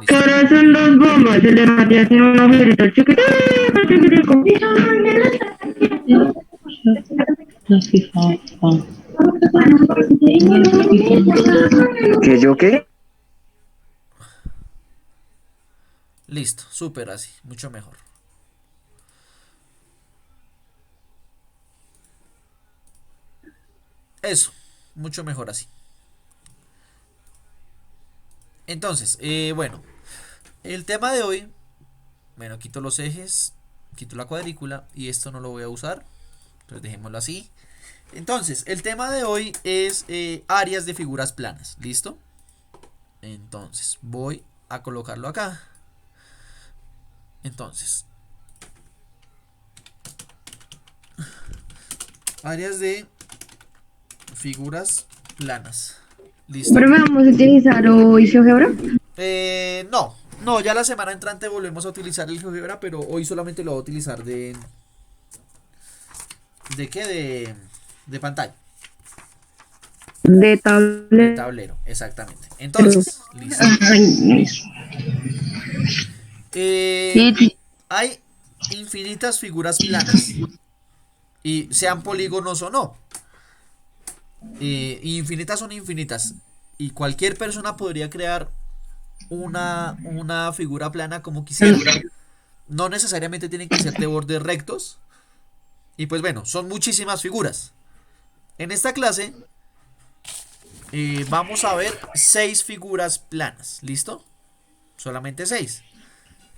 Listo. Ahora son dos bombas, el de Matías tiene una agujerito chiquitico, chiquitico. ¿Que yo qué? Listo, súper así, mucho mejor. Eso, mucho mejor así. Entonces, bueno, el tema de hoy, bueno, quito los ejes, quito la cuadrícula y esto no lo voy a usar, entonces dejémoslo así. Entonces, el tema de hoy es áreas de figuras planas, ¿listo? Entonces, voy a colocarlo acá. Entonces, áreas de figuras planas, ¿listo? Pero vamos a utilizar hoy GeoGebra. No, no, ya la semana entrante volvemos a utilizar el GeoGebra, pero hoy solamente lo voy a utilizar ¿de qué? De pantalla, De de tablero. tablero, exactamente. Entonces, listo. Ay, Eh, sí, hay infinitas figuras planas, y sean polígonos o no. Infinitas son infinitas. Y cualquier persona podría crear una figura plana como quisiera. No necesariamente tienen que ser de bordes rectos. Y pues bueno, son muchísimas figuras. En esta clase vamos a ver 6 figuras planas. ¿Listo? Solamente 6.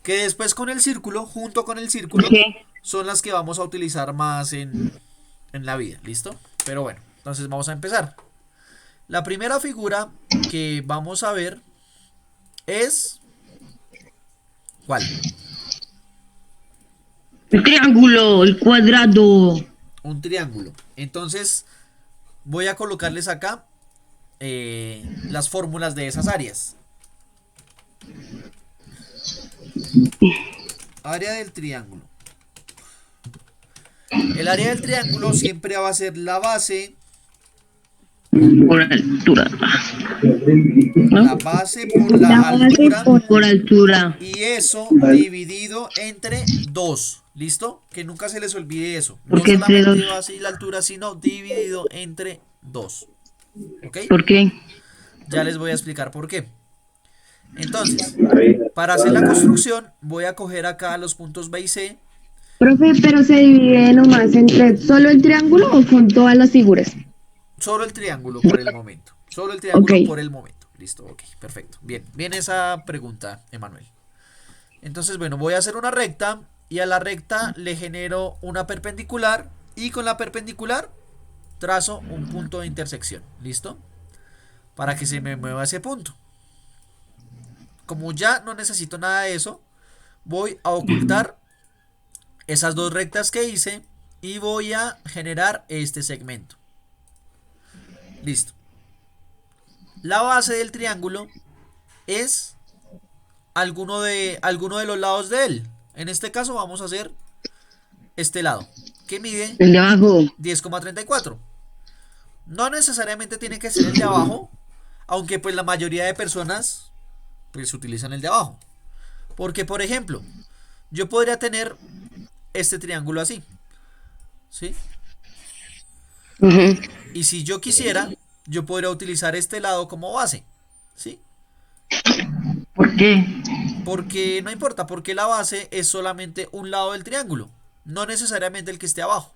Que después con el círculo, junto con el círculo, ok. son las que vamos a utilizar más en la vida. ¿Listo? Pero bueno, entonces vamos a empezar. La primera figura que vamos a ver es... ¿Cuál? El triángulo, el cuadrado. Un triángulo. Entonces voy a colocarles acá las fórmulas de esas áreas. Área del triángulo. El área del triángulo siempre va a ser la base, Por altura. la ¿No? base por la La base altura por altura. y eso dividido entre 2. ¿Listo? Que nunca se les olvide eso. No Porque entre dos. solamente base y la altura, sino dividido entre 2. ¿Ok? ¿Por qué? Ya les voy a explicar por qué. Entonces, para hacer la construcción, voy a coger acá los puntos B y C. Profe, pero se divide nomás entre solo el triángulo o con todas las figuras. Solo el triángulo por el momento. Solo el Ok. triángulo por el momento. Listo, ok, perfecto. Bien, bien esa pregunta, Emanuel. Entonces, bueno, voy a hacer una recta y a la recta le genero una perpendicular y con la perpendicular trazo un punto de intersección. ¿Listo? Para que se me mueva ese punto. Como ya no necesito nada de eso, voy a ocultar esas dos rectas que hice y voy a generar este segmento. Listo. La base del triángulo es alguno de los lados de él. En este caso vamos a hacer este lado, que mide El de abajo. 10,34. No necesariamente tiene que ser el de abajo, aunque pues la mayoría de personas pues utilizan el de abajo. Porque por ejemplo, yo podría tener este triángulo así, ¿sí? Ujú. Y si yo quisiera, yo podría utilizar este lado como base, ¿sí? ¿Por qué? Porque no importa, porque la base es solamente un lado del triángulo, no necesariamente el que esté abajo.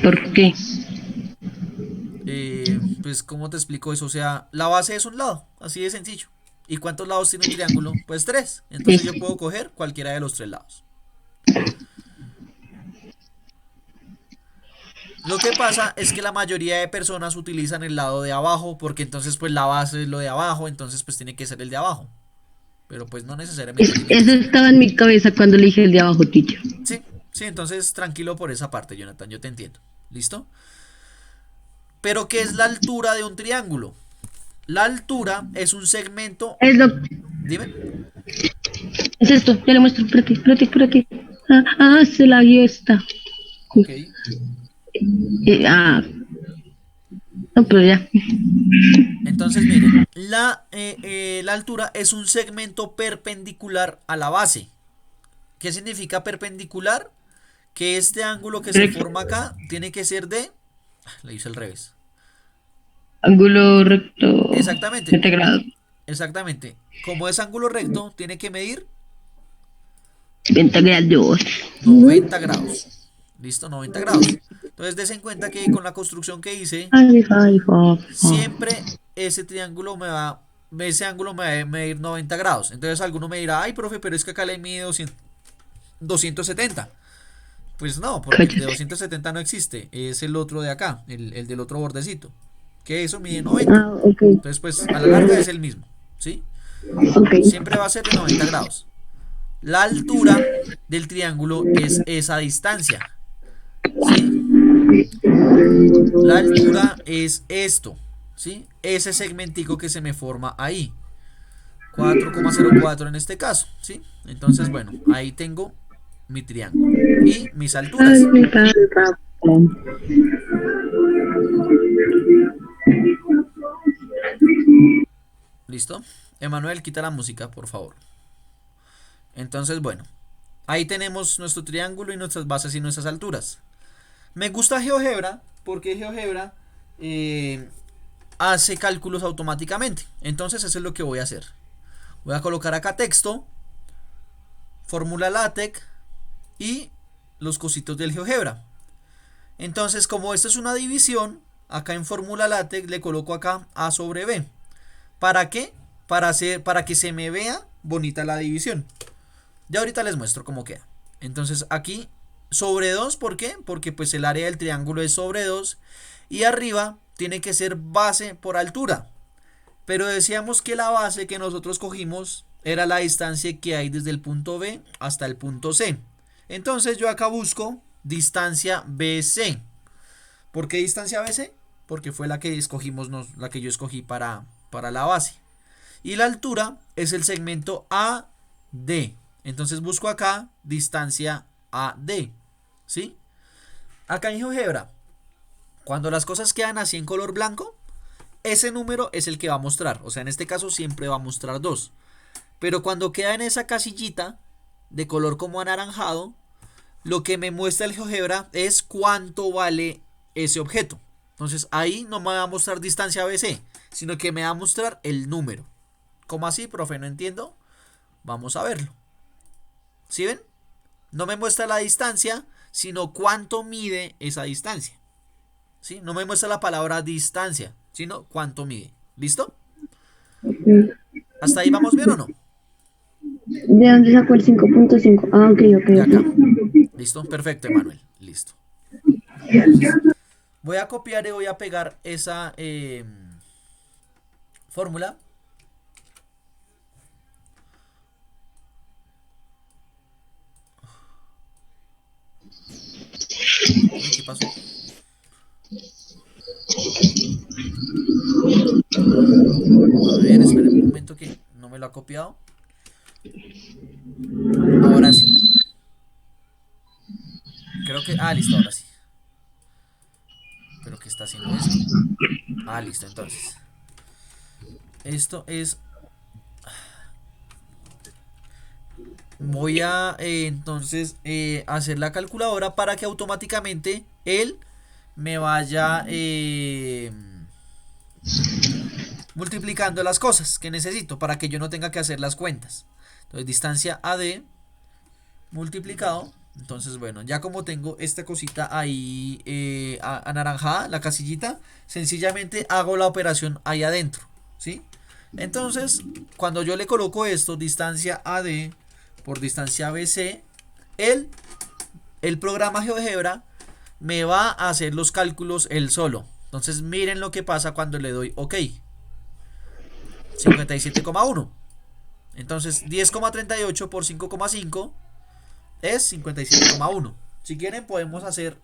¿Por qué? Pues, ¿cómo te explico eso? O sea, la base es un lado, así de sencillo. ¿Y cuántos lados tiene un triángulo? Pues 3. Entonces Es- yo puedo coger cualquiera de los 3 lados. Lo que pasa es que la mayoría de personas utilizan el lado de abajo porque entonces pues la base es lo de abajo, entonces pues tiene que ser el de abajo. Pero pues no necesariamente tiene que Eso ser. estaba en mi cabeza cuando le dije el de abajo, teacher. Sí, sí, entonces tranquilo por esa parte, Jonathan, yo te entiendo. ¿Listo? Pero ¿qué es la altura de un triángulo? La altura es un segmento... Es lo, Dime. es esto, ya le muestro, espérate, espérate, espérate. Se la guió esta. Ok. Ah, No, pero ya. Entonces, miren, la altura es un segmento perpendicular a la base. ¿Qué significa perpendicular? Que este ángulo que se Recto. forma acá tiene que ser de... Le hice al revés. Ángulo recto. Exactamente, 7 grados. exactamente. Como es ángulo recto, tiene que medir 20 grados. 90 grados. ¿Listo? 90 grados. Entonces, des en cuenta que con la construcción que hice, Ay, ay, ay, ay. siempre ese triángulo me va... Ese ángulo me va a medir 90 grados. Entonces, alguno me dirá, ay, profe, pero es que acá le mide 270. Pues no, porque el de Cállate. 270 no existe. Es el otro de acá, el del otro bordecito. Que eso mide 90. Ah, ok. Entonces, pues a la larga es el mismo. ¿Sí? Ok. Siempre va a ser de 90 grados. La altura del triángulo es esa distancia. ¿Sí? La altura es esto. ¿Sí? Ese segmentico que se me forma ahí. 4,04 en este caso. ¿Sí? Entonces, bueno, ahí tengo mi triángulo. Y mis alturas. Ay, ay, ay. ¿Listo? Emanuel, quita la música, por favor. Entonces, bueno, ahí tenemos nuestro triángulo y nuestras bases y nuestras alturas. Me gusta GeoGebra porque GeoGebra eh, hace cálculos automáticamente. Entonces, eso es lo que voy a hacer. Voy a colocar acá texto, fórmula LaTeX y los cositos del GeoGebra. Entonces, como esto es una división, acá en fórmula LaTeX le coloco acá A sobre B. ¿Para qué? Para que se me vea bonita la división. Ya ahorita les muestro cómo queda. Entonces aquí sobre 2, ¿por qué? Porque pues el área del triángulo es sobre 2 y arriba tiene que ser base por altura. Pero decíamos que la base que nosotros cogimos era la distancia que hay desde el punto B hasta el punto C. Entonces yo acá busco distancia BC. ¿Por qué distancia BC? Porque fue la que escogimos, la que yo escogí para la base. Y la altura es el segmento AD. Entonces busco acá distancia AD. ¿Sí? Acá en GeoGebra, cuando las cosas quedan así en color blanco, ese número es el que va a mostrar. O sea, en este caso siempre va a mostrar 2. Pero cuando queda en esa casillita de color como anaranjado, lo que me muestra el GeoGebra es cuánto vale ese objeto. Entonces ahí no me va a mostrar distancia ABC, sino que me va a mostrar el número. ¿Cómo así, profe? No entiendo. Vamos a verlo. ¿Sí ven? No me muestra la distancia, sino cuánto mide esa distancia. ¿Sí? No me muestra la palabra distancia, sino cuánto mide. ¿Listo? ¿Hasta ahí vamos bien o no? ¿De dónde sacó el 5.5? Ah, ok, ok, De acá. ok. ¿Listo? Perfecto, Emanuel. Listo. Entonces, voy a copiar y voy a pegar esa fórmula. Uy, ¿qué pasó? A ver, esperen un momento que no me lo ha copiado. Ahora sí. Creo que... Ah, listo, ahora sí. ¿Pero qué está haciendo esto? Ah, listo, entonces. Esto es... Voy a entonces hacer la calculadora para que automáticamente él me vaya multiplicando las cosas que necesito para que yo no tenga que hacer las cuentas. Entonces distancia AD multiplicado. Entonces bueno, ya como tengo esta cosita ahí anaranjada, la casillita, sencillamente hago la operación ahí adentro. ¿Sí? Entonces cuando yo le coloco esto, distancia AD por distancia BC, el programa GeoGebra me va a hacer los cálculos él solo. Entonces miren lo que pasa cuando le doy OK. 57,1. Entonces 10,38 por 5,5 es 57,1. Si quieren podemos hacer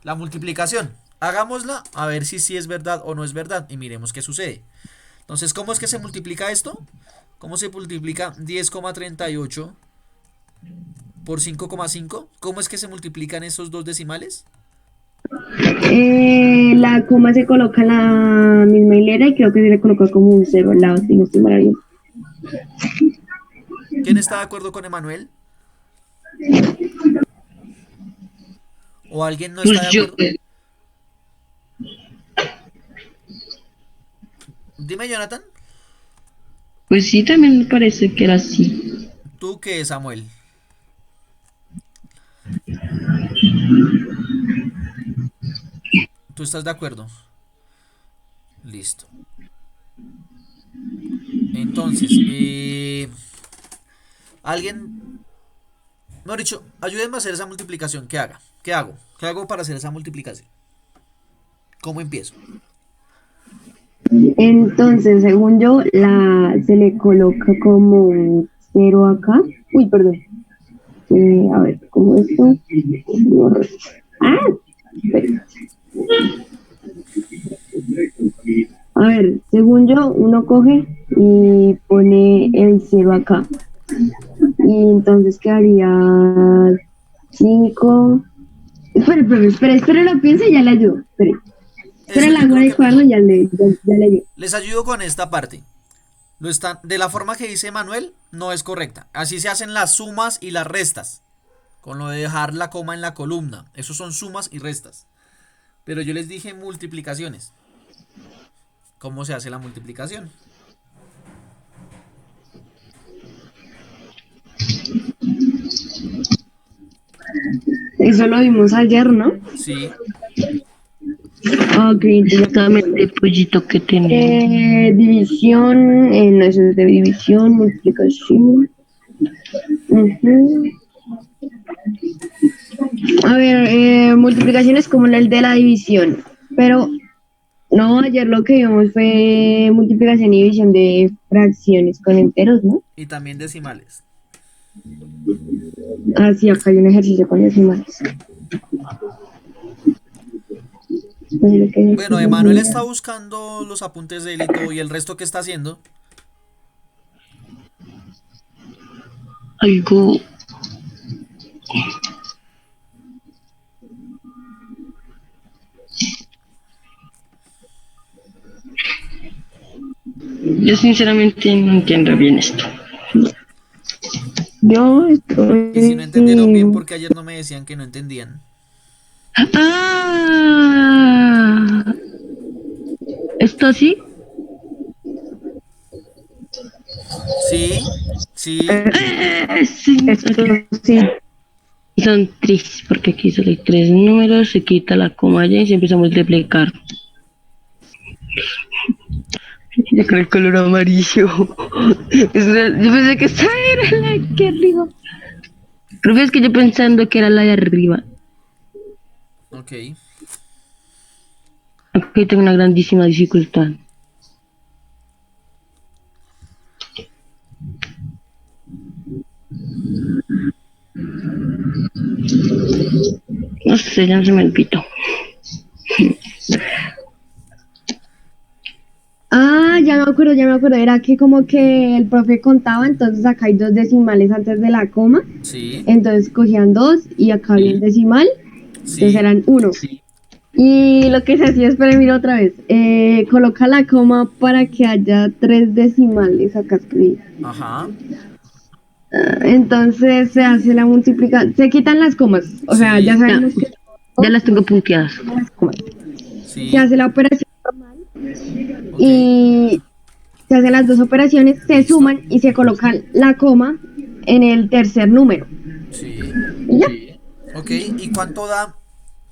la multiplicación. Hagámosla a ver si es verdad o no es verdad y miremos qué sucede. Entonces, ¿cómo es que se multiplica esto? ¿Cómo se multiplica 10,38 por 5,5? ¿Cómo es que se multiplican esos dos decimales? La coma se coloca en la misma hilera y creo que se le coloca como un cero al lado, si no estoy mal. ¿Quién está de acuerdo con Emanuel? ¿O alguien no está de Pues yo, acuerdo? Dime, Jonathan. pues sí, también me parece que era así. ¿Tú qué, Samuel? ¿Tú estás de acuerdo? Listo. Entonces, alguien, mejor dicho, ayúdenme a hacer esa multiplicación. ¿Qué haga? ¿Qué hago? ¿Qué hago para hacer esa multiplicación? ¿Cómo empiezo? Entonces, según yo, se le coloca como un cero acá. Uy, perdón. A ver, ¿cómo es esto? Ah, espera. A ver, según yo, uno coge y pone el cero acá. Y entonces quedaría 5. Espera, lo pienso y ya le ayudo. Espera, Eso la yo hago en creo el que cuaderno mejor. y ya le ayudo. Les ayudo con esta parte. De la forma que dice Manuel, no es correcta. Así se hacen las sumas y las restas. Con lo de dejar la coma en la columna. Esos son sumas y restas. Pero yo les dije multiplicaciones. ¿Cómo se hace la multiplicación? Eso lo vimos ayer, ¿no? Sí. Ok, entonces, Exactamente, pollito que tenemos. división, no, eso es de división, multiplicación. Ujú. A ver, multiplicación es como el de la división, pero no, ayer lo que vimos fue multiplicación y división de fracciones con enteros, ¿no? Y también decimales. Ah, sí, acá hay un ejercicio con decimales. Bueno, Emanuel está buscando los apuntes de él y todo. ¿Y el resto qué está haciendo? Algo, yo sinceramente no entiendo bien esto. Yo Y si no entendieron bien, estoy... porque ayer no me decían que no entendían. Ah, ¿esto sí? Sí, sí. Sí, Esto ok. sí. Son tres, porque aquí solo hay tres números, se quita la coma allá y se empieza a multiplicar. Yo con el color amarillo. Yo pensé que esa era la que arriba. Pero es que yo pensando que era la de arriba. Ok. Aquí tengo una grandísima dificultad. No sé, ya no se me olvidó. Ah, ya me acuerdo. Era que como que el profe contaba, entonces acá hay dos decimales antes de la coma. Sí, Entonces cogían dos y acá había un decimal, entonces sí. eran uno. Y lo que se hacía, espera, mira otra vez, coloca la coma para que haya tres decimales acá escribí. Ajá. Entonces se hace la multiplicación, se quitan las comas, o sea, ya Sí, Ya, sabemos que ya las tengo punteadas. las comas. Se sí. hace la operación normal Ok. y se hacen las dos operaciones, se Listo. suman y se colocan la coma en el tercer número. Sí. Y ya. Ok. ¿Y cuánto da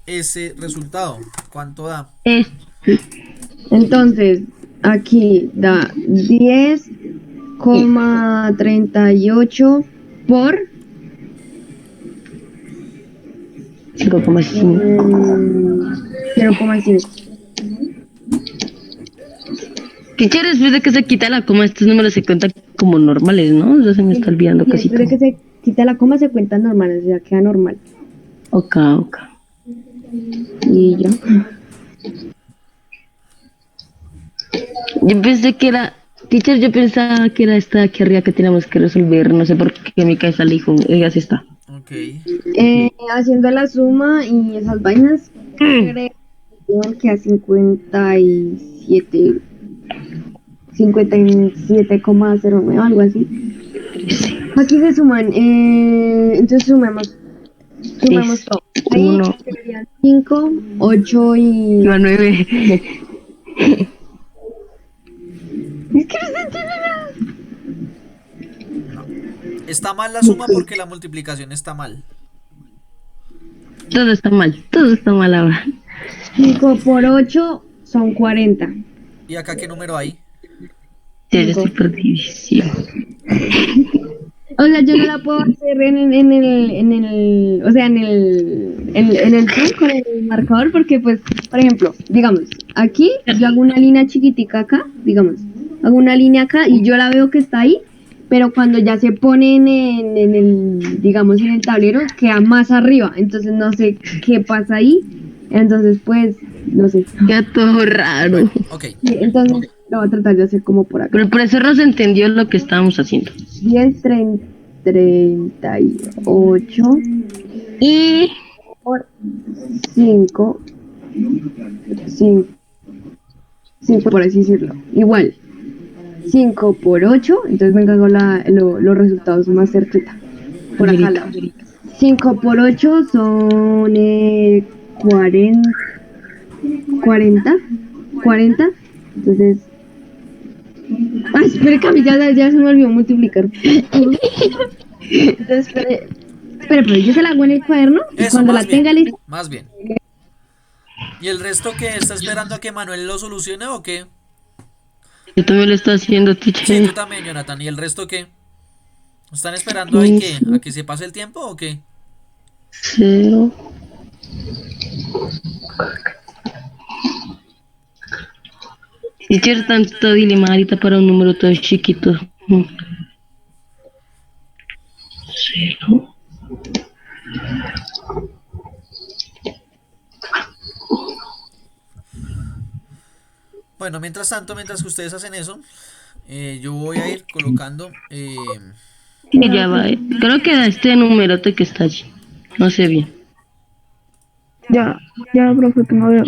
ese resultado? ¿Cuánto da? Es, Entonces, aquí da 10,38 por 5,5. 0,5. ¿Qué quieres después de que se quita la coma? Estos números se cuentan como normales, ¿no? Ya se me está olvidando Y casi después de todo. que se quita la coma se cuenta normal, o sea, queda normal. Ok, ok. Y ya. Yo pensé que era, teacher, yo pensaba que era esta de aquí arriba que teníamos que resolver. No sé por qué mi cabeza le dijo, ella sí está. Ok. Haciendo la suma y esas vainas, Que a 57, 57,09, algo así. Aquí se suman, entonces sumemos Es todo. Ahí 1 serían 5, 8 y... 9. Es que no se entiende nada. Está mal la suma porque la multiplicación está mal. Todo está mal ahora. 5 por 8 son 40. ¿Y acá qué número hay? Ya estoy por división. O sea, yo no la puedo hacer o sea, en el Zoom con el marcador porque, pues, por ejemplo, digamos, aquí yo hago una línea chiquitica acá, digamos, hago una línea acá y yo la veo que está ahí, pero cuando ya se ponen en el, digamos, en el tablero, queda más arriba, entonces no sé qué pasa ahí, entonces, pues, no sé. Queda todo raro. Bueno, ok. Sí, entonces lo voy a tratar de hacer como por acá. Pero el profesor no se entendió lo que estábamos haciendo. 10, 38 Y por 5, 5 por así decirlo. Igual, 5 por 8, entonces venga con los resultados más cerquita. Por acá al lado. 5 por 8 son 40, 40. Entonces, ay, espere, Cami, ya se me olvidó multiplicar. Entonces, espere, pero yo se la hago en el cuaderno y Eso, cuando más la bien. tenga lista. Más bien. ¿Y el resto qué? ¿Está esperando a que Manuel lo solucione o qué? yo también lo estoy haciendo, Sí, teacher. tú también, Jonathan. ¿Y el resto qué? ¿Están esperando ahí qué? ¿A que se pase el tiempo o qué? 0. Teacher, tanto dilema ahorita para un número todo chiquito. 0. Bueno, mientras tanto, mientras que ustedes hacen eso, yo voy a ir colocando. Y ya va. Creo que da este numerote que está allí. No sé bien. Ya, profe, que no veo.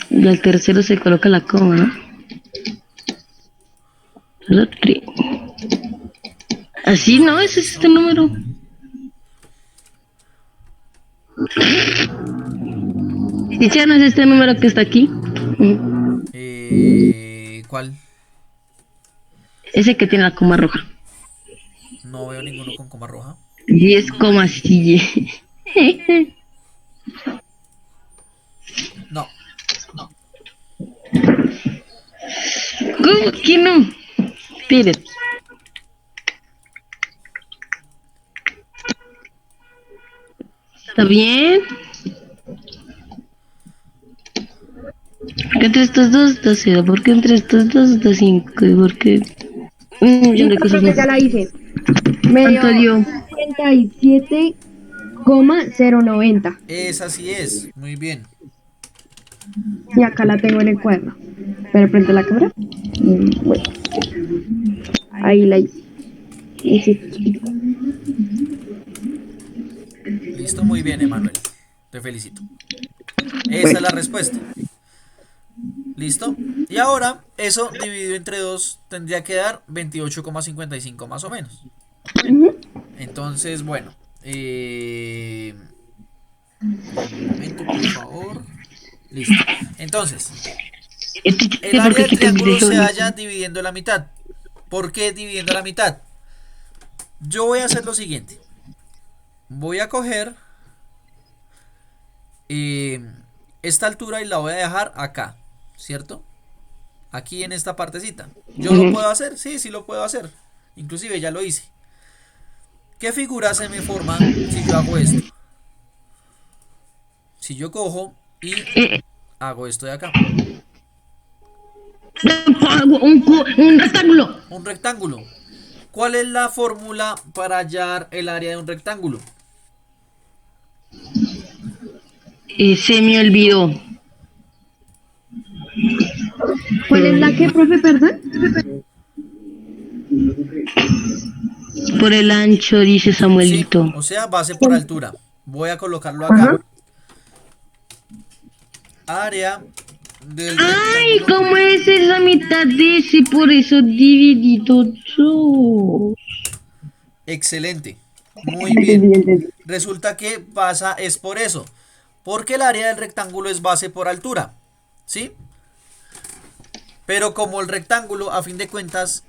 Y al tercero se coloca la coma, ¿no? Así no, ese es este número. Y ya no es este número que está aquí. ¿Cuál? Ese que tiene la coma roja. No veo ninguno con coma roja. 10,7. No. ¿Cómo que no? Espérate. ¿Está bien? ¿Por qué entre estos dos da 0? ¿Por qué entre estos dos da 5? ¿Y por qué? Un millón de cosas más. Ya la hice. Me dio ¿Cuánto dio? 37,090. Esa sí es. Muy bien. Y acá la tengo en el cuaderno. Pero frente a la cámara. Bueno, ahí la hice. Listo, muy bien, Emanuel. Te felicito. Esa es la respuesta. ¿Listo? Y ahora, eso dividido entre 2 tendría que dar 28,55 más o menos. Entonces, bueno. Un momento, por favor. Listo. Entonces, el área del triángulo se halla dividiendo la mitad. ¿Por qué dividiendo la mitad? Yo voy a hacer lo siguiente. Voy a coger esta altura y la voy a dejar acá, ¿cierto? Aquí en esta partecita. ¿Yo lo puedo hacer? Sí, sí lo puedo hacer. Inclusive ya lo hice. ¿Qué figura se me forma si yo hago esto? Si yo cojo y hago esto de acá. Un rectángulo. Un rectángulo. ¿Cuál es la fórmula para hallar el área de un rectángulo? Se me olvidó. ¿Cuál es la que, profe, perdón? Por el ancho, dice Sí, Samuelito. o sea, base por altura. Voy a colocarlo acá. área del Ay, rectángulo. ¿cómo es esa mitad de ese? Por eso dividido dos. Excelente. Muy Entendí, bien. entendí. Resulta que pasa es por eso. Porque el área del rectángulo es base por altura. ¿Sí? Pero como el rectángulo, a fin de cuentas,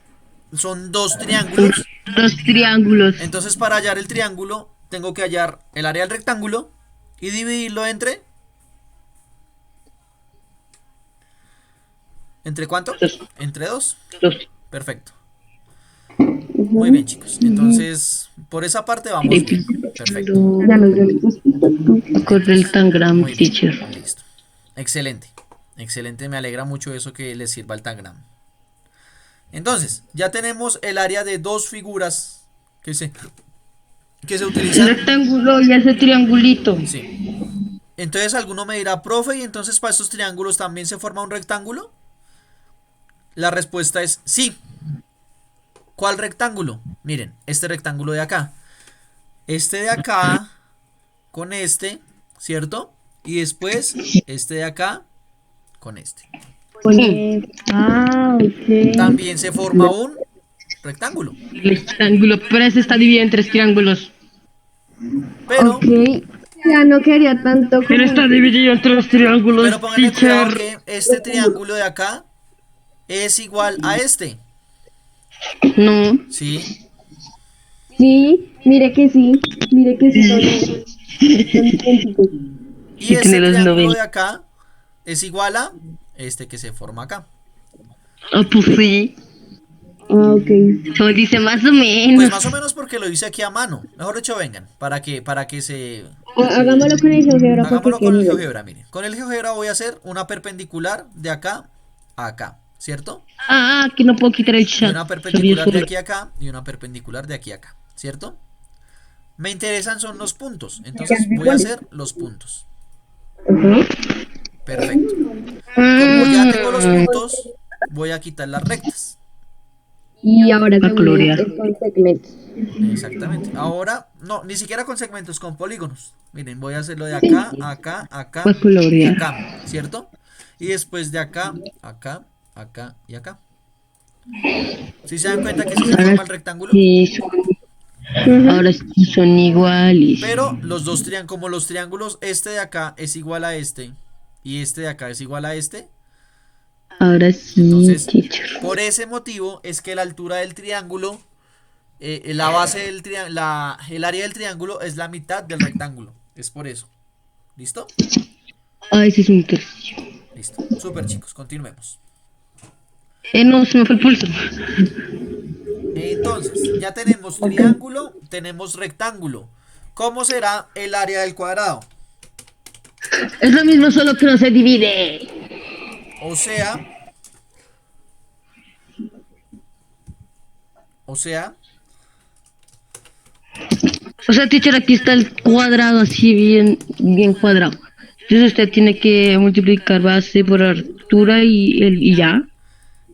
son dos Son triángulos, dos triángulos. entonces para hallar el triángulo, tengo que hallar el área del rectángulo y dividirlo entre... ¿Entre cuánto? Dos, Entre dos. dos. Perfecto. Muy Ujú. bien, chicos. Entonces, por esa parte vamos bien. Perfecto. Ya nos dio el respuesta. Corre el tangram, Muy bien. teacher. Listo. Excelente. Excelente. Me alegra mucho eso que les sirva el tangram. Entonces, ya tenemos el área de dos figuras que se El utilizan. rectángulo y ese triangulito. Sí. Entonces alguno me dirá, profe, ¿y entonces para estos triángulos también se forma un rectángulo? La respuesta es sí. ¿Cuál rectángulo? Miren, este rectángulo de acá. Este de acá con este, ¿cierto? Y después este de acá con este. Sí, Ok. También se forma un rectángulo. el rectángulo, pero ese está dividido en tres triángulos. Pero, Ok. Ya no quería tanto Pero como está dividido en tres triángulos, pero pónganle cuidado teacher. que este triángulo de acá es igual a este. No. ¿Sí? Sí, mire que sí son idénticos. Y Y tiene este los triángulo de 90. acá es igual a este que se forma acá. Ah, pues sí. Ah, ok. Como dice más o Pues menos. más o menos porque lo hice aquí a mano. Mejor dicho, vengan, para que se... Hagámoslo con el GeoGebra para que Hagámoslo quede con el nivel. GeoGebra, miren. Con el GeoGebra voy a hacer una perpendicular de acá a acá, ¿cierto? Ah, que no puedo quitar el Y chat. una Se vio perpendicular de solo. aquí a acá y una perpendicular de aquí a acá, ¿cierto? Me interesan son los puntos, entonces voy a ¿Cuál es? hacer los puntos. Ajá. Perfecto. Como ya tengo los Mm, puntos, voy a quitar las rectas. Y ahora para se une colorear. con segmentos. Exactamente. Ahora, no, ni siquiera con segmentos, con polígonos. Miren, voy a hacerlo de acá, acá, acá Para y colorear. acá, ¿cierto? Y después de acá, acá, acá y acá. ¿Sí se dan cuenta que sí se Ahora forma el rectángulo? sí ahora Ujú. sí son iguales. Pero los dos triángulos, como los triángulos, este de acá es igual a este y este de acá es igual a este. Ahora sí, Entonces, teacher. por ese motivo es que la altura del triángulo, la base del el área del triángulo es la mitad del rectángulo. Es por eso. ¿Listo? Ay, sí es un tercio. Listo. Super chicos, continuemos. No, se me fue el pulso. Entonces, ya tenemos Ok. triángulo, tenemos rectángulo. ¿Cómo será el área del cuadrado? Es lo mismo, solo que no se divide. O sea, o sea, O sea, teacher, aquí está el cuadrado así bien cuadrado. Entonces usted tiene que multiplicar base por altura y ya.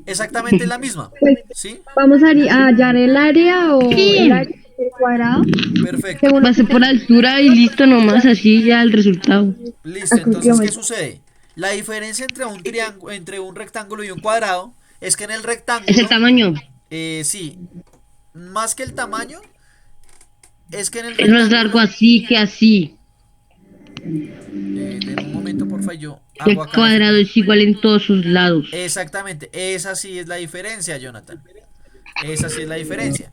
exactamente la misma. Pues ¿Sí? vamos a hallar el área o el área Sí, del cuadrado Perfecto. según lo que base por altura y listo nomás, así ya el resultado. Listo. ¿Con qué Entonces, ¿qué momento? sucede? La diferencia entre un triángulo, entre un rectángulo y un cuadrado es que en el Es el rectángulo, tamaño. sí, más que el tamaño, es que en el Es más largo rectángulo, así que así. denme un momento, porfa, yo Que hago el acá la cuadrado figura. es igual en todos sus lados. Exactamente, esa sí es la diferencia, Jonathan. Esa sí es la diferencia.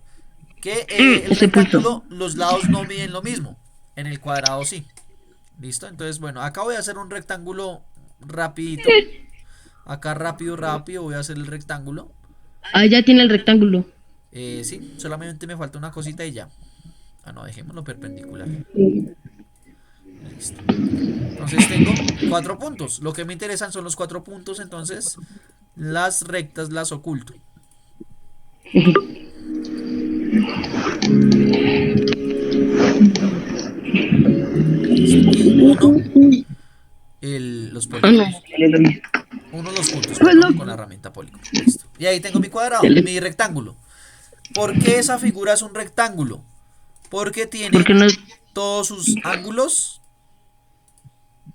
Que el Ese pulso. rectángulo, los lados no miden lo mismo. En el cuadrado sí. ¿Listo? Entonces, bueno, acá voy a hacer un rectángulo rapidito. Acá rápido, rápido voy a hacer el rectángulo. Ah, ya tiene el rectángulo. Sí, solamente me falta una cosita y ya. Ah, no, dejémoslo perpendicular. Sí. Listo. Entonces tengo 4 puntos. Lo que me interesan son los 4 puntos. Entonces, las rectas las oculto. Listo. Y uno los Ah, no. polígonos. Uno los puntos, Pues perdón, lo con la herramienta polígono. Listo. Y ahí tengo mi cuadrado, mi rectángulo. ¿Por qué esa figura es un rectángulo? Porque tiene Porque no todos sus ángulos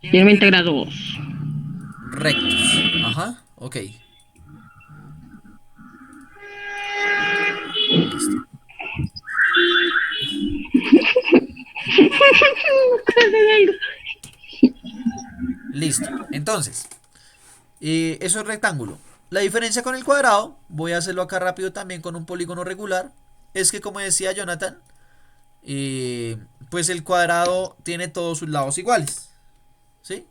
tiene 20 grados. rectos. Ajá, ok. Listo. Listo. Entonces, eso es rectángulo. La diferencia con el cuadrado, voy a hacerlo acá rápido también con un polígono regular, es que como decía Jonathan, pues el cuadrado tiene todos sus lados iguales. ¿Sí?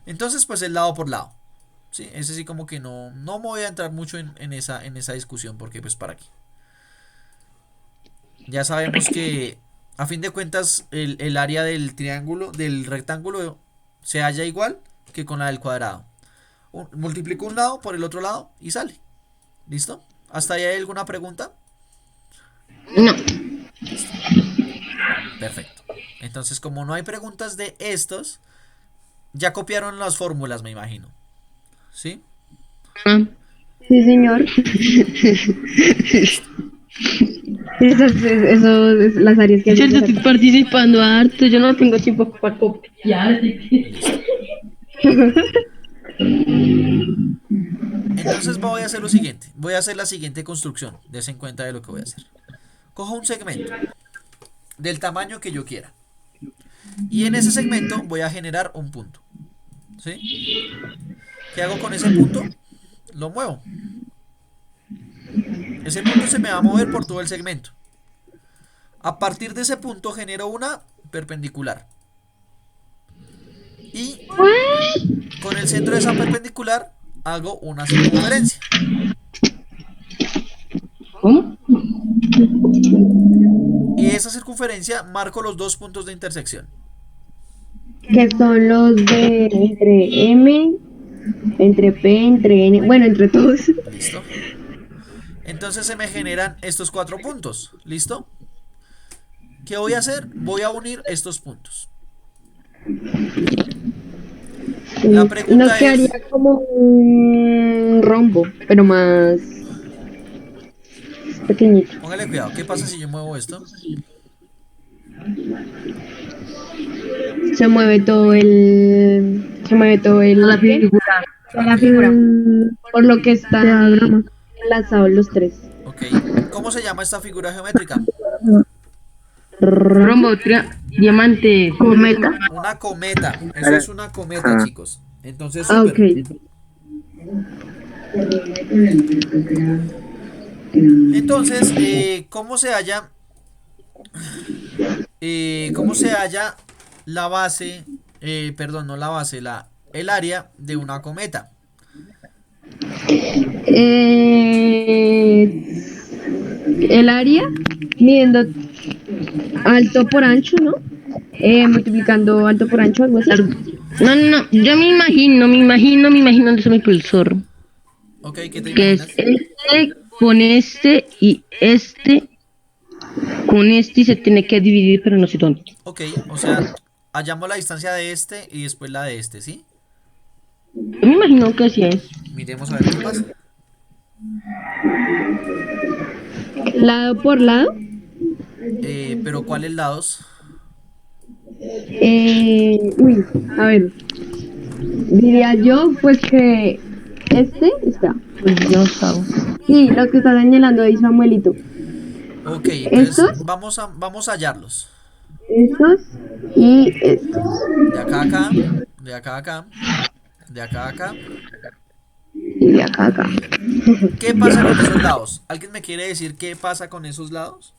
Entonces, pues el lado por lado. ¿Sí? Ese sí como que no me voy a entrar mucho en esa discusión porque pues para qué. Ya sabemos que a fin de cuentas el área del triángulo, del rectángulo, se halla igual que con la del cuadrado. Multiplico un lado por el otro lado y sale. ¿Listo? ¿Hasta ahí hay alguna pregunta? No. Perfecto. Entonces, como no hay preguntas de estos, ya copiaron las fórmulas, me imagino. ¿Sí? Ah. Sí, señor. Las áreas que Yo hacen estoy participando harto, yo no tengo tiempo para copiar. Listo. Entonces voy a hacer lo siguiente. Voy a hacer la siguiente construcción. Des en cuenta de lo que voy a hacer. Cojo un segmento del tamaño que yo quiera. Y en ese segmento voy a generar un punto. ¿Sí? ¿Qué hago con ese punto? Lo muevo. Ese punto se me va a mover por todo el segmento. A partir de ese punto genero una perpendicular. Y con el centro de esa perpendicular hago una circunferencia. ¿Cómo? Y esa circunferencia marco los dos puntos de intersección. que son los de entre M, entre P, entre N, bueno, entre todos. ¿Listo? Entonces se me generan estos cuatro puntos. ¿Listo? ¿Qué voy a hacer? Voy a unir estos puntos. La Y nos pregunta quedaría es... como un rombo, pero más pequeñito. Póngale cuidado. ¿Qué pasa si yo muevo esto? Se mueve todo el La ¿qué? figura. La figura. Por lo que están enlazados los tres. Ok. ¿Cómo se llama esta figura geométrica? Rombo. Rombo, diamante. Cometa. Una cometa. Eso es una cometa, chicos. Entonces, Ah, súper. ok. Entonces, cómo se halla la base, perdón, no la base, el área de una cometa? El área midiendo alto por ancho, ¿no? Multiplicando alto por ancho, algo así. No, no, yo me imagino eso mi profesor. Ok, ¿qué te Que es imaginas? este con este y este con este y se tiene que dividir, pero no sé dónde. Ok, o sea, hallamos la distancia de este y después la de este, ¿sí? Yo me imagino que así es. Miremos a ver qué pasa. Lado por lado. Pero ¿cuáles lados? Uy, a ver. Diría yo, pues que espera. Pues yo sabo. Sí, los que está señalando ahí Samuelito. Ok, entonces Estos, vamos a hallarlos. estos y estos. De acá a acá, de acá a acá, de acá a acá. Y de acá a acá. Bien. ¿Qué pasa con esos lados? ¿Alguien me quiere decir qué pasa con esos lados?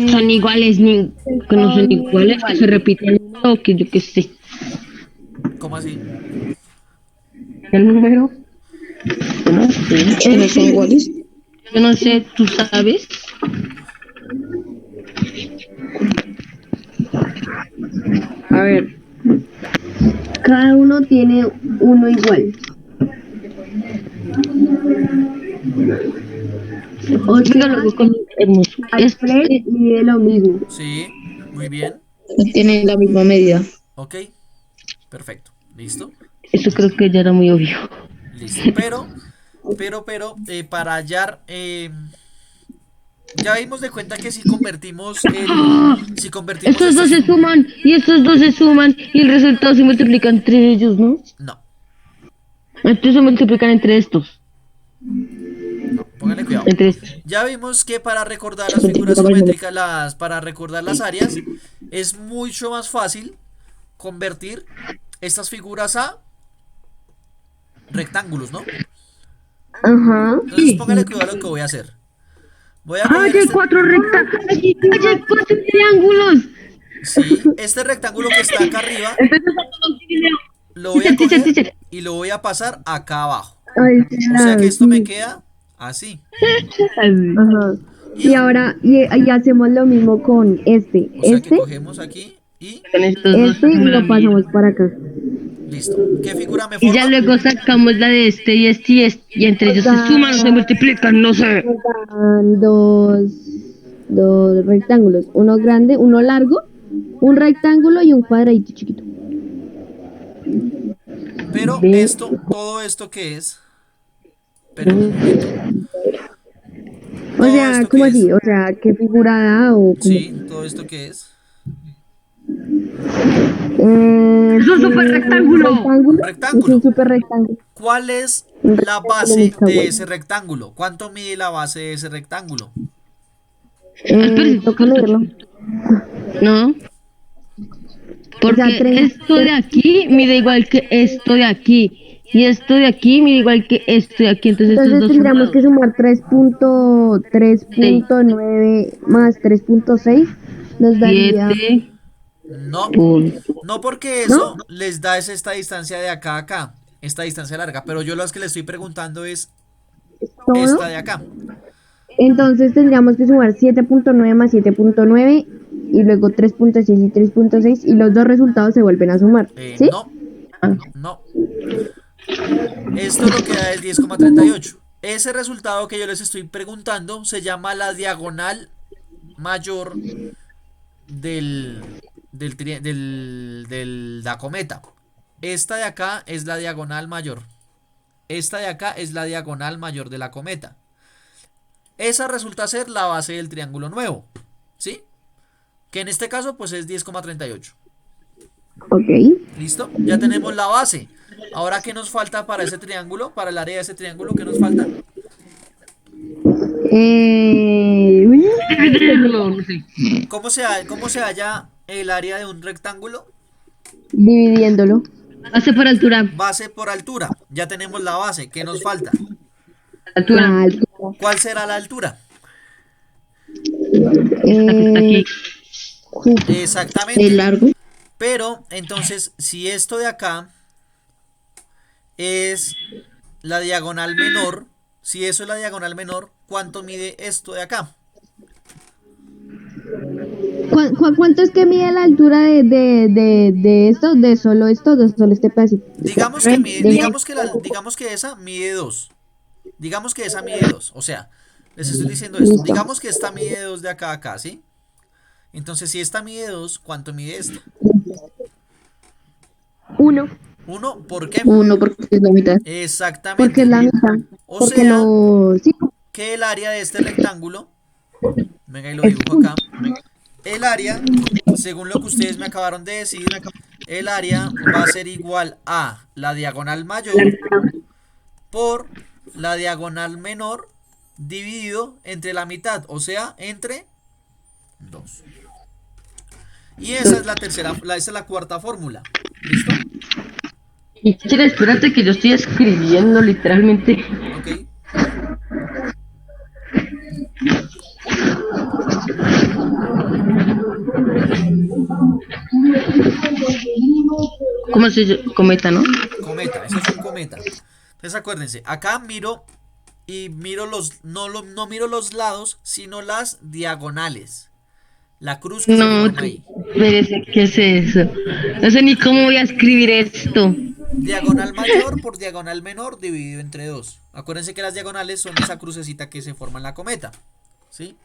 Son iguales, ni que no son iguales, que se repiten o que yo qué sé. ¿Cómo así? El número, yo no sé. Que no son iguales. Yo no sé, tú sabes. A ver. Cada uno tiene uno igual. O Venga, sea, luego con hermoso. Alfred mide lo mismo. Sí, muy bien. No tienen la misma medida. Ok, perfecto. ¿Listo? Eso creo que ya era muy obvio. Listo. Pero, para hallar ya vimos de cuenta que si convertimos Estos dos estos, se suman y estos dos se suman y el resultado se multiplica entre ellos, ¿no? no, Entonces se multiplican entre estos. no, póngale cuidado. Entre estos. Ya vimos que para recordar las figuras geométricas, para recordar las áreas, es mucho más fácil convertir estas figuras a rectángulos, ¿no? Ajá. Entonces póngale cuidado a lo que voy a hacer. Voy a ¡Ah, coger ya hay este, 4 recta! ¡Ay, ya hay 4 triángulos! sí, este rectángulo que está acá arriba, lo voy a Teacher, coger teacher. y lo voy a pasar acá abajo. Ay, O sea que esto me sí. queda así. Ajá. Y Y, ahora y hacemos lo mismo con este. o sea que cogemos aquí y Con estos dos Este y hacemos lo la pasamos misma. para acá. listo. ¿Qué figura me Y ya forma? luego sacamos la de este y este y este. Y entre ellos se suman o se multiplican, no sé. Nos dan dos rectángulos. Uno grande, uno largo, un rectángulo y un cuadradito chiquito. Pero esto, todo esto que es, espérenme un momento. O Todo sea, esto ¿cómo que es, así? O sea, ¿qué figura da o cómo? sí, todo esto que es ¡Es un super Un rectángulo! un rectángulo. Es un rectángulo. super rectángulo. ¿Cuál es Un la rectángulo muy base de kawaii. ese rectángulo? ¿Cuánto mide la base de ese rectángulo? Toca medirlo. No, O sea, porque esto de aquí mide igual que esto de aquí. Y esto de aquí mide igual que esto de aquí. Entonces estos Entonces dos tendríamos sumados. que sumar 3.9 más 3.6 nos daría, 7 No, punto. no porque ¿no? eso les da esta distancia de acá a acá, esta distancia larga, pero yo lo que le estoy preguntando es Todo. esta de acá. Entonces tendríamos que sumar 7.9 más 7.9 y luego 3.6 y 3.6 y los dos resultados se vuelven a sumar, ¿sí? No, no. Esto lo que da es 10,38. Ese resultado que yo les estoy preguntando se llama la diagonal mayor del la cometa. Esta de acá es la diagonal mayor. Esta de acá es la diagonal mayor de la cometa. Esa resulta ser la base del triángulo nuevo. ¿Sí? Que en este caso pues es 10,38. Ok. ¿Listo? Ya tenemos la base. Ahora, ¿qué nos falta para ese triángulo? Para el área de ese triángulo, ¿qué nos falta? Uy, No sé. ¿Cómo se halla el área de un rectángulo? dividiéndolo. Hace por altura. Base por altura. Ya tenemos la base. ¿Qué nos falta? Altura. La altura. ¿Cuál será la altura? Esta que está aquí. El Exactamente. largo. Pero, entonces, si esto de acá es la diagonal menor, si eso es la diagonal menor, ¿cuánto mide esto de acá? ¿Cuánto es que mide la altura de esto, de solo esto, de solo este pedacito? Digamos que mide, De- digamos que esa mide 2. Digamos que esa mide 2. O sea, les estoy diciendo esto. Listo. Digamos que esta mide 2 de acá a acá, ¿sí? Entonces, si esta mide 2, ¿cuánto mide esta? 1, 1, ¿por qué? Uno porque es la mitad. porque es Exactamente. la mitad. O Porque sea, sí, que el área de este rectángulo, venga y lo es dibujo acá, el área, según lo que ustedes me acabaron de decir, el área va a ser igual a la diagonal mayor por la diagonal menor dividido entre la mitad, o sea, entre 2. Y esa es la tercera, esa es la cuarta fórmula. ¿Listo? Y chile, espérate que yo estoy escribiendo literalmente. Ok. ¿Cómo se llama? Cometa, ¿no? Cometa, eso es un cometa. Entonces acuérdense, acá miro y miro no miro los lados, sino las diagonales. La cruz que se No, forma ahí. ¿qué es eso? No sé ni cómo voy a escribir esto. Diagonal mayor por diagonal menor dividido entre 2. Acuérdense que las diagonales son esa crucecita que se forma en la cometa. ¿Sí?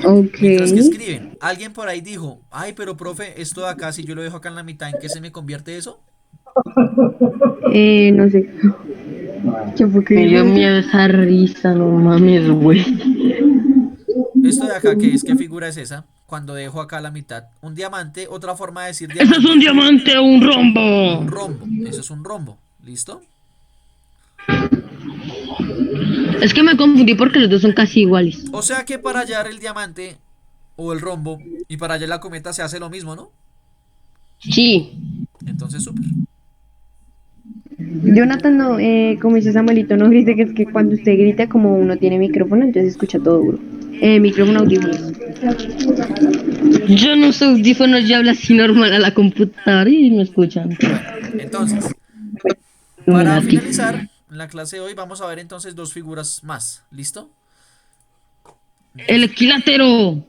ok. Mientras que escriben. Alguien por ahí dijo, ay, pero profe, esto de acá, si yo lo dejo acá en la mitad, ¿en qué se me convierte eso? No sé. ¿Quién fue que Me dijo dio eso? miedo esa risa, no mames, güey. ¿Esto de acá qué es? ¿Qué figura es esa? Cuando dejo acá la mitad. Un diamante, otra forma de decir Eso es un diamante. diamante o un Un rombo. rombo. Eso es un rombo. ¿Listo? Es que me confundí porque los dos son casi iguales. O sea que para hallar el diamante o el rombo y para hallar la cometa se hace lo mismo, ¿no? Sí. Entonces, súper. Jonathan, no, como dice Samuelito, no grite, que es que cuando usted grita, como uno tiene micrófono, entonces escucha todo duro. Micrófono audífonos. Yo no uso audífonos, yo hablo así normal a la computadora y me escuchan. Bueno, entonces, para Illuminati. finalizar la clase de hoy vamos a ver entonces dos figuras más. ¿Listo? El Entonces, equilátero.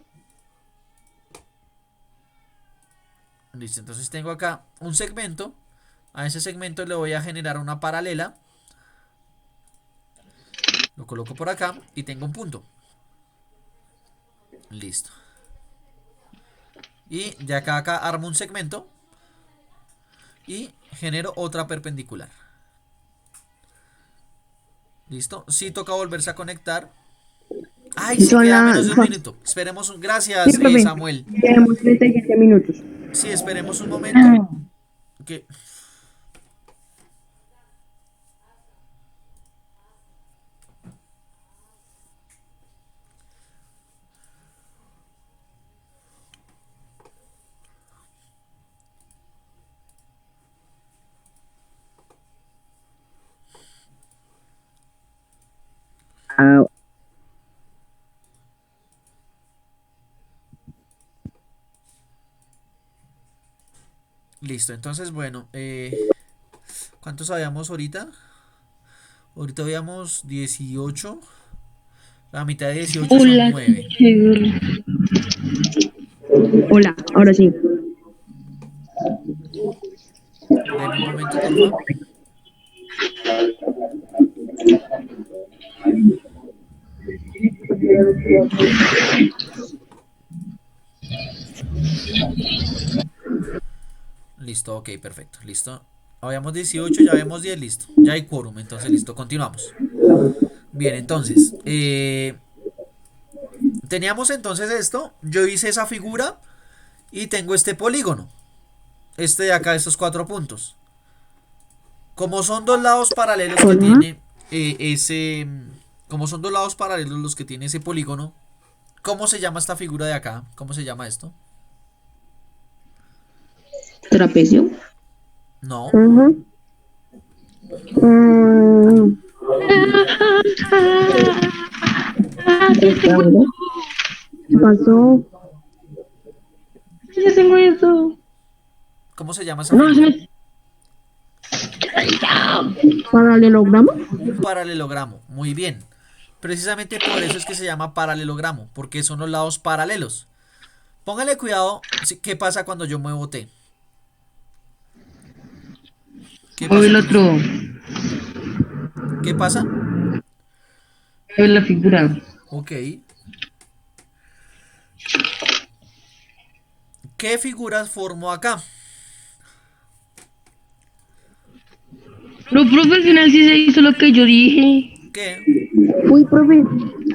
listo. Entonces tengo acá un segmento. A ese segmento le voy a generar una paralela. Lo coloco por acá y tengo un punto. Listo. Y de acá a acá armo un segmento y genero otra perpendicular. ¿Listo? Si toca volverse a conectar. Ay, sí Son queda las... menos de un minuto. Esperemos Sí, gracias, profe, Samuel. tenemos 37 minutos. Sí, esperemos un momento. Que... Ah, Listo, entonces bueno, ¿cuántos habíamos ahorita? Ahorita habíamos 18. La mitad de 18 son Hola, 9. hola, ahora sí. Deme un momento, porfa. Listo, ok, perfecto. Listo. Habíamos 18, ya vemos 10, listo. Ya hay quórum, entonces listo, continuamos. Bien, entonces, teníamos entonces esto. Yo hice esa figura y tengo este polígono. Este de acá, estos cuatro puntos. Como son dos lados paralelos que Hola. tiene ese... Como son dos lados paralelos los que tiene ese polígono, ¿cómo se llama esta figura de acá? ¿Cómo se llama esto? Trapecio. No. Ujú. Mm, Rectángulo. ¿qué pasó? Ya tengo eso. ¿Cómo se llama esa No, se figura? me... ¿Paralelogramo? Un paralelogramo. Muy bien. Precisamente por eso es que se llama paralelogramo, porque son los lados paralelos. Póngale cuidado, ¿qué pasa cuando yo muevo T? ¿Qué Mueve pasa el con eso? otro. ¿Qué pasa? Mueve la figura. Ok. ¿Qué figuras formo acá? Pero, profe, al final sí se hizo lo que yo dije. ¿Qué? Uy, profe,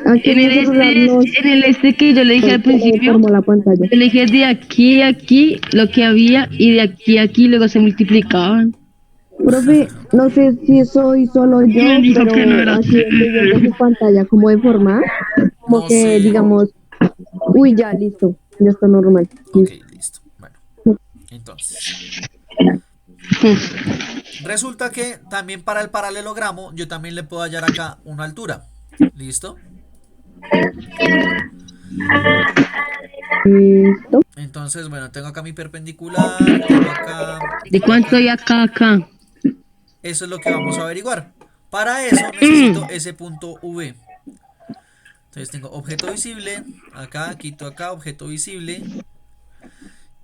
aquí En en el mi celular este, no en el este que yo le dije al se me principio, deformó la pantalla. yo le dije de aquí a aquí lo que había y de aquí a aquí luego se multiplicaban. Profe, no sé si soy solo Y me yo, dijo que no pero era aquí así. estoy viendo su pantalla como deformada, como No que sé. digamos, uy, ya, listo, ya está normal, Ok, listo. listo. Bueno, entonces. Resulta que también para el paralelogramo yo también le puedo hallar acá una altura. ¿Listo? Listo. Entonces, bueno, tengo acá mi perpendicular, ¿De tengo cuánto acá. hay acá, acá? Eso es lo que vamos a averiguar. Para eso necesito ese punto V. Entonces tengo objeto visible, acá, quito acá, objeto visible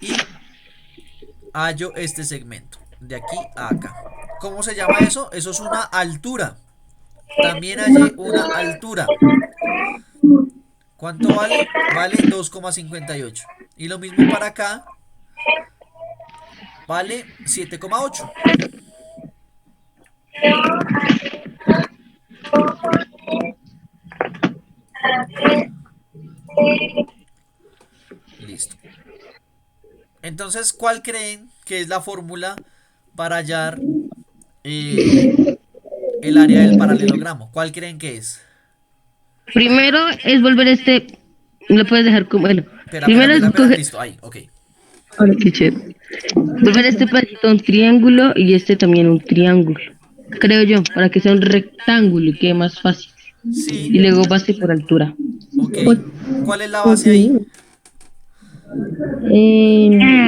y hallo este segmento, de aquí a acá. ¿Cómo se llama eso? Eso es una altura. También hallé una altura. ¿Cuánto vale? Vale 2,58. Y lo mismo para acá, vale 7,8. Listo. Entonces, ¿cuál creen que es la fórmula para hallar el área del paralelogramo? ¿Cuál creen que es? Primero es volver lo puedes dejar como, bueno, Espera, primero es coger, listo, ahí, ok. ahora qué chévere. Volver este pedacito un triángulo y este también un triángulo, creo yo, para que sea un rectángulo y quede más fácil. Sí, Y luego base por altura. ok. ¿Cuál es la base ahí?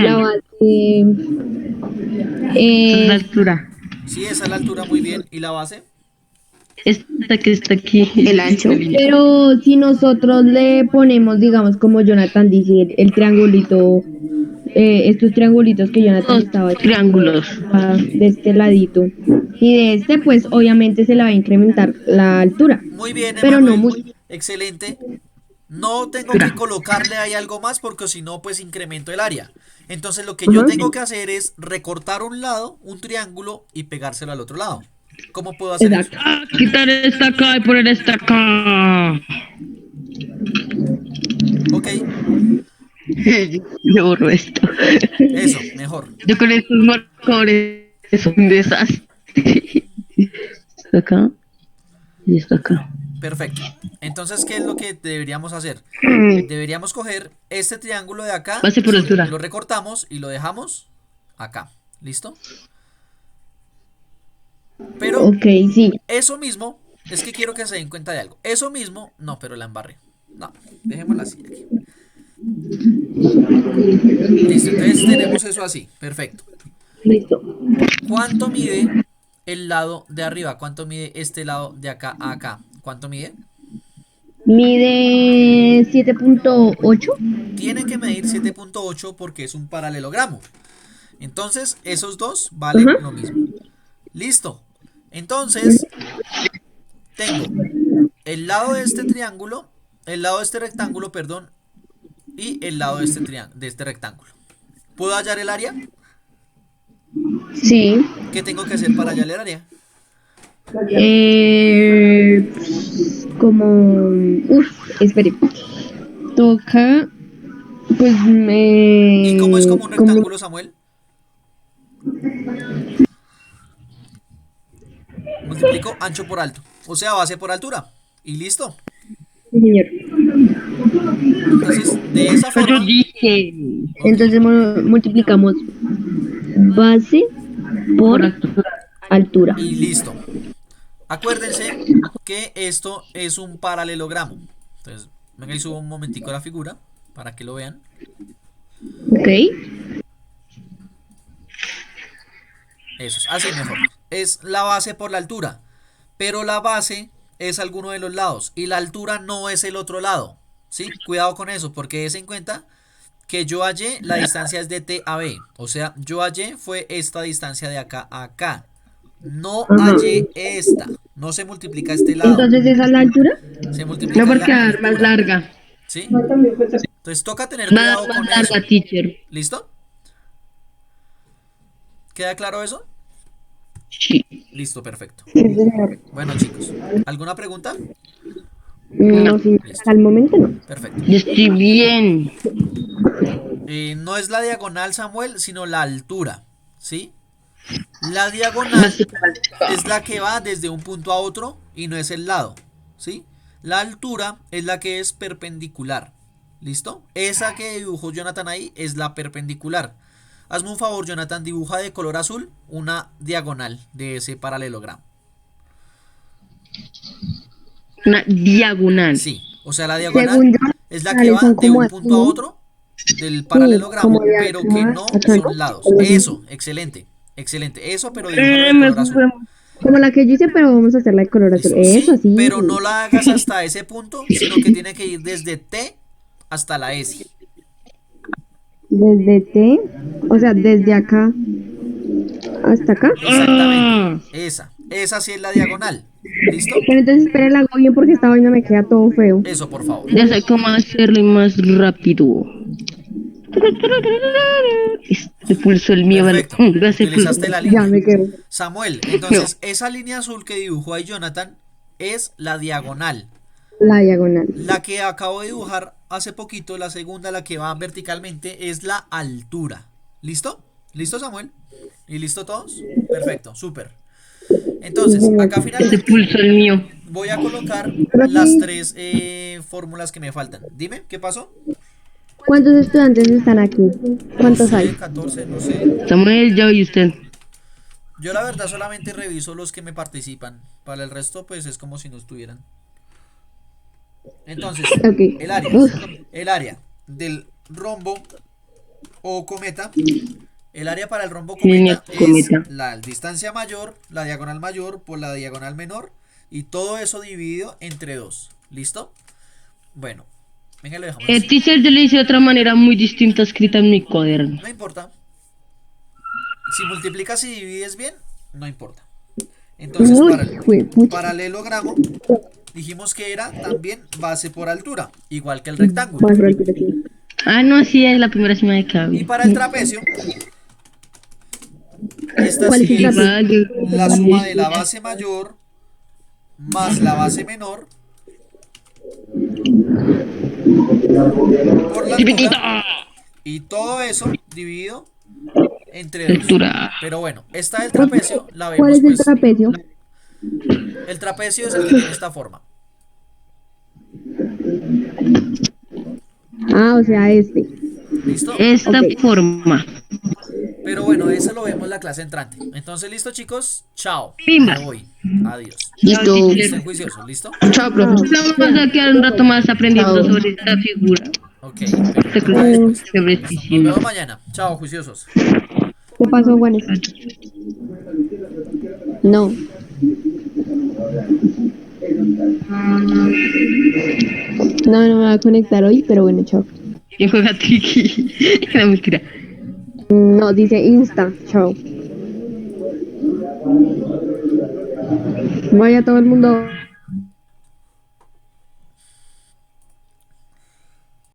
La base. Esa es la altura. Sí, esa es la altura, muy bien. ¿Y la base? Esta que está aquí. El ancho. Pero si nosotros le ponemos, digamos, como Jonathan dice, el triangulito, estos triangulitos que Jonathan Dos estaba triángulos. de este ladito y de este, pues obviamente se le va a incrementar la altura, Muy bien, pero no Emanuel. mucho. Excelente. No tengo que colocarle ahí algo más porque si no, pues incremento el área. Entonces lo que yo tengo que hacer es recortar un lado, un triángulo, y pegárselo al otro lado. ¿Cómo puedo hacer eso? Exacto. Quitar esta acá y poner esta acá. Ok, Yo borro esto. eso, mejor. Yo con estos marcadores es un desastre. Está acá y está acá. Perfecto. Entonces, ¿qué es lo que deberíamos hacer? Deberíamos coger este triángulo de acá, Base por altura. lo recortamos y lo dejamos acá. ¿Listo? Pero Ok, sí. eso mismo, es que quiero que se den cuenta de algo. Eso mismo, no, pero la embarré. No, dejémosla así aquí. Listo, entonces tenemos eso así. Perfecto. Listo. ¿Cuánto mide el lado de arriba? ¿Cuánto mide este lado de acá a acá? ¿Cuánto mide? Mide 7.8. Tiene que medir 7.8 porque es un paralelogramo. Entonces, esos dos valen lo mismo. Listo. Entonces, tengo el lado de este triángulo, el lado de este rectángulo, perdón, y el lado de este rectángulo. ¿Puedo hallar el área? Sí. ¿Qué tengo que hacer para hallar el área? Como. Espere. Toca. Pues ¿Y cómo es como un rectángulo, Samuel? Multiplico ancho por alto, o sea, base por altura. Y listo. Sí, señor. Entonces, de esa Yo forma, dije. Entonces multiplicamos base por altura. y listo. Acuérdense que esto es un paralelogramo. Entonces, venga y subo un momentico la figura para que lo vean. Ok. Eso es, así mejor. Es la base por la altura. Pero la base es alguno de los lados. Y la altura no es el otro lado. ¿Sí? Cuidado con eso, porque des en cuenta que yo hallé la distancia es de T a B. O sea, yo hallé fue esta distancia de acá a acá. No hallé esta. No se multiplica este lado. Entonces, ¿esa es la altura? Se multiplica No la porque va a dar más altura. larga. ¿Sí? Entonces toca tener Va a dar cuidado más con eso. larga, teacher. ¿Listo? ¿Queda claro eso? Sí. Listo, perfecto. Sí, señor. Bueno, chicos, ¿alguna pregunta? No, sí, Listo. al momento no. Perfecto. Yo estoy bien. No es la diagonal, Samuel, sino la altura. ¿Sí? La diagonal es la que va desde un punto a otro y no es el lado. ¿Sí? La altura es la que es perpendicular. ¿Listo? Esa que dibujó Jonathan ahí es la perpendicular. Hazme un favor, Jonathan, dibuja de color azul una diagonal de ese paralelogramo. Una diagonal. Sí, o sea, la diagonal Según yo, es la que va son de como un así, punto a ¿no? otro del paralelogramo, como de pero acá que no a acá, ¿no? son lados. Algo así. Eso, excelente, excelente. Eso, pero dibújalo de Me color azul. Como la que yo hice, pero vamos a hacerla de color azul. Listo. Eso, Sí, sí. pero no la hagas hasta ese punto, sino que tiene que ir desde T hasta la S. Desde T, o sea, desde acá hasta acá. Exactamente, esa sí es la diagonal. ¿Listo? Pero entonces espera, la hago bien porque esta vaina me queda todo feo. Eso, por favor. Ya sé cómo hacerlo más rápido. Este pulso el mío, vale. Perfecto. Gracias, Utilizaste la Ya línea. me quedo. Samuel, entonces esa línea azul que dibujó ahí Jonathan es la diagonal. La diagonal. La que acabo de dibujar hace poquito, la segunda, la que va verticalmente, es la altura. ¿Listo? ¿Listo, Samuel? ¿Y listo todos? Perfecto, súper. Entonces, acá Ese finalmente pulso el mío. voy a colocar las Profe, tres fórmulas que me faltan. Dime, ¿qué pasó? ¿cuántos estudiantes están aquí? No ¿Cuántos hay? sé, 14, no sé. Samuel, yo y usted. Yo la verdad solamente reviso los que me participan. Para el resto, pues es como si no estuvieran. Entonces, Ok. el área. Uf, El área del rombo o cometa. El área para el rombo Línea cometa es cometa. la distancia mayor, la diagonal mayor por la diagonal menor. Y todo eso dividido entre 2. ¿Listo? Bueno, venga, lo dejamos así. Teacher, yo le hice de otra manera muy distinta escrita en mi cuaderno. No importa. Si multiplicas y divides bien, no importa. Entonces, uy, para el juepucha. paralelogramo, dijimos que era también base por altura, igual que el rectángulo. Más rápido aquí. Ah, no, sí, es la primera cima de Y cable. para el trapecio, esta ¿Cuál es el sí es trapecio? la suma de la base mayor más la base menor por la altura Chiquitita. y todo eso dividido entre 2. Altura. Pero bueno, esta del Profe, trapecio la ¿cuál vemos es el pues, trapecio? el trapecio es el que tiene esta forma. Ah, o sea, este. ¿Listo? Esta Ok. forma. Pero bueno, eso lo vemos en la clase entrante. Entonces, listo, chicos. Chao. Me Pimbas. voy. Adiós. Chao, Listo. Y estén teacher. juiciosos. ¿Listo? Chao, profe. Chao. Vamos a quedar un rato más aprendiendo Chao. sobre esta figura. Ok, Esta me parece cruz pues. es Listo. Nos bellísima. vemos mañana. Chao, juiciosos. ¿Qué pasó, Juanes? No. No, no me va a conectar hoy, pero bueno, chao. ¿Quién juega Tiki? No, mentira. No, dice Insta, chao. Vaya todo el mundo.